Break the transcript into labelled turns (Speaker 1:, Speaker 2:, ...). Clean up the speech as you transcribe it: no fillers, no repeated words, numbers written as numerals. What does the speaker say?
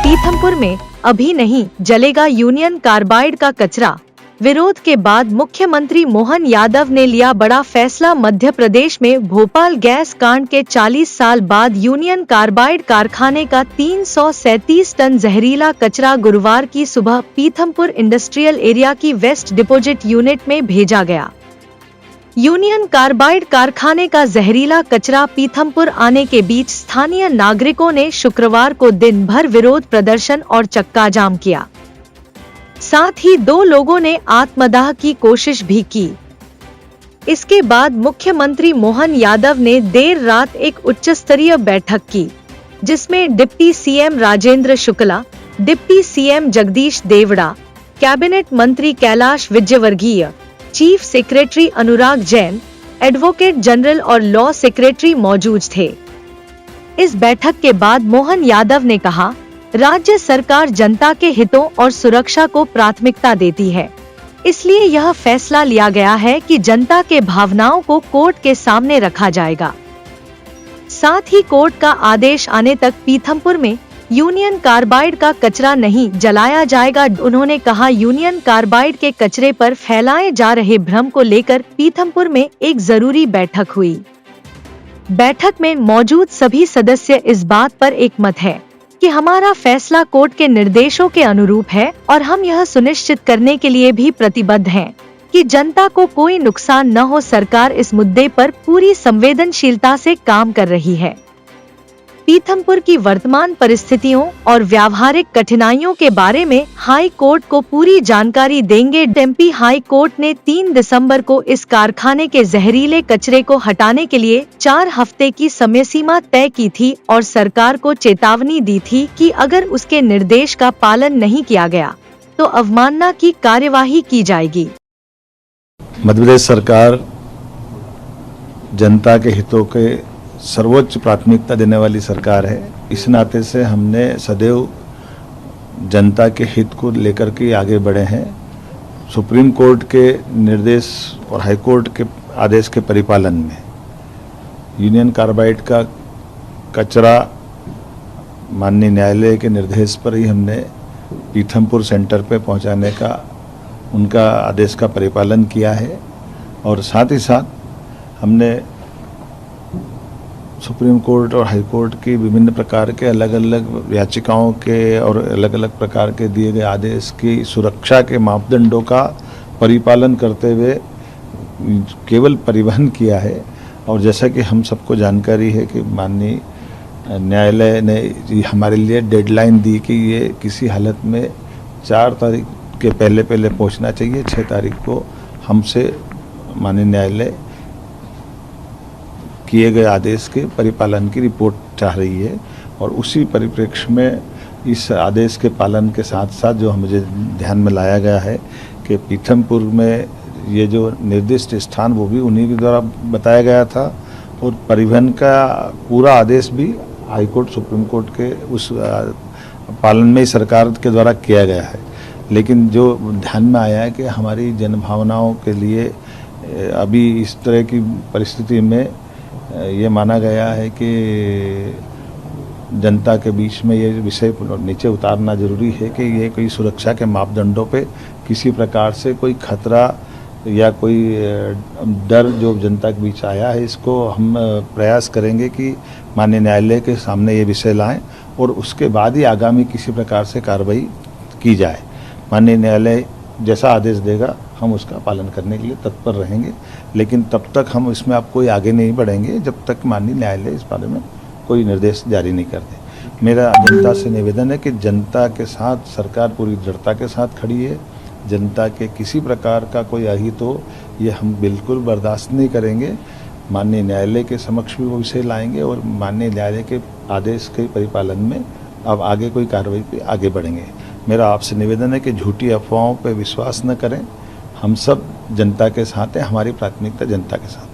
Speaker 1: पीथमपुर में अभी नहीं जलेगा यूनियन कार्बाइड का कचरा। विरोध के बाद मुख्यमंत्री मोहन यादव ने लिया बड़ा फैसला। मध्य प्रदेश में भोपाल गैस कांड के 40 साल बाद यूनियन कार्बाइड कारखाने का 337 टन जहरीला कचरा गुरुवार की सुबह पीथमपुर इंडस्ट्रियल एरिया की वेस्ट डिपोजिट यूनिट में भेजा गया। यूनियन कार्बाइड कारखाने का जहरीला कचरा पीथमपुर आने के बीच स्थानीय नागरिकों ने शुक्रवार को दिन भर विरोध प्रदर्शन और चक्का जाम किया। साथ ही 2 लोगों ने आत्मदाह की कोशिश भी की। इसके बाद मुख्यमंत्री मोहन यादव ने देर रात एक उच्च स्तरीय बैठक की, जिसमें deputy CM Rajendra Shukla, deputy CM Jagdish Devda, cabinet मंत्री Kailash Vijayvargiya, chief secretary Anurag Jain, advocate general और लॉ सेक्रेटरी मौजूद थे। इस बैठक के बाद मोहन यादव ने कहा, राज्य सरकार जनता के हितों और सुरक्षा को प्राथमिकता देती है, इसलिए यह फैसला लिया गया है कि जनता के भावनाओं को कोर्ट के सामने रखा जाएगा। साथ ही कोर्ट का आदेश आने तक पीथमपुर में यूनियन कार्बाइड का कचरा नहीं जलाया जाएगा। उन्होंने कहा, यूनियन कार्बाइड के कचरे पर फैलाए जा रहे भ्रम को लेकर पीथमपुर में एक जरूरी बैठक हुई। बैठक में मौजूद सभी सदस्य इस बात पर एकमत है कि हमारा फैसला कोर्ट के निर्देशों के अनुरूप है और हम यह सुनिश्चित करने के लिए भी प्रतिबद्ध हैं कि जनता को कोई नुकसान न हो। सरकार इस मुद्दे पर पूरी संवेदनशीलता से काम कर रही है। पीथमपुर की वर्तमान परिस्थितियों और व्यावहारिक कठिनाइयों के बारे में हाई कोर्ट को पूरी जानकारी देंगे। एमपी हाई कोर्ट ने 3 दिसंबर को इस कारखाने के जहरीले कचरे को हटाने के लिए 4 हफ्ते की समय सीमा तय की थी और सरकार को चेतावनी दी थी कि अगर उसके निर्देश का पालन नहीं किया गया तो अवमानना की कार्यवाही की जाएगी।
Speaker 2: मध्य प्रदेश सरकार जनता के हितों के सर्वोच्च प्राथमिकता देने वाली सरकार है। इस नाते से हमने सदैव जनता के हित को लेकर के आगे बढ़े हैं। सुप्रीम कोर्ट के निर्देश और हाई कोर्ट के आदेश के परिपालन में यूनियन कार्बाइड का कचरा माननीय न्यायालय के निर्देश पर ही हमने पीथमपुर सेंटर पे पहुंचाने का उनका आदेश का परिपालन किया है और साथ ही साथ हमने सुप्रीम कोर्ट और हाई कोर्ट की विभिन्न प्रकार के अलग अलग याचिकाओं के और अलग अलग प्रकार के दिए गए आदेश की सुरक्षा के मापदंडों का परिपालन करते हुए केवल परिवहन किया है। और जैसा कि हम सबको जानकारी है कि माननीय न्यायालय ने हमारे लिए डेडलाइन दी कि ये किसी हालत में 4 तारीख के पहले पहुंचना चाहिए। 6 तारीख को हमसे माननीय न्यायालय किए गए आदेश के परिपालन की रिपोर्ट चाह रही है और उसी परिप्रेक्ष्य में इस आदेश के पालन के साथ साथ जो मुझे ध्यान में लाया गया है कि पीथमपुर में ये जो निर्दिष्ट स्थान वो भी उन्हीं के द्वारा बताया गया था और परिवहन का पूरा आदेश भी हाई कोर्ट सुप्रीम कोर्ट के उस पालन में सरकार के द्वारा किया गया है। लेकिन जो ध्यान में आया है कि हमारी जनभावनाओं के लिए अभी इस तरह की परिस्थिति में ये माना गया है कि जनता के बीच में ये विषय नीचे उतारना जरूरी है कि ये कोई सुरक्षा के मापदंडों पे किसी प्रकार से कोई खतरा या कोई डर जो जनता के बीच आया है, इसको हम प्रयास करेंगे कि माननीय न्यायालय के सामने ये विषय लाएं और उसके बाद ही आगामी किसी प्रकार से कार्रवाई की जाए। माननीय न्यायालय जैसा आदेश देगा हम उसका पालन करने के लिए तत्पर रहेंगे, लेकिन तब तक हम इसमें आप कोई आगे नहीं बढ़ेंगे जब तक माननीय न्यायालय इस बारे में कोई निर्देश जारी नहीं करते। मेरा जनता से निवेदन है कि जनता के साथ सरकार पूरी दृढ़ता के साथ खड़ी है। जनता के किसी प्रकार का कोई अहित हो ये हम बिल्कुल बर्दाश्त नहीं करेंगे। माननीय न्यायालय के समक्ष भी वो विषय लाएंगे और माननीय न्यायालय के आदेश के परिपालन में अब आगे कोई कार्रवाई पे आगे बढ़ेंगे। मेरा आपसे निवेदन है कि झूठी अफवाहों पे विश्वास न करें। हम सब जनता के साथ हैं, हमारी प्राथमिकता जनता के साथ।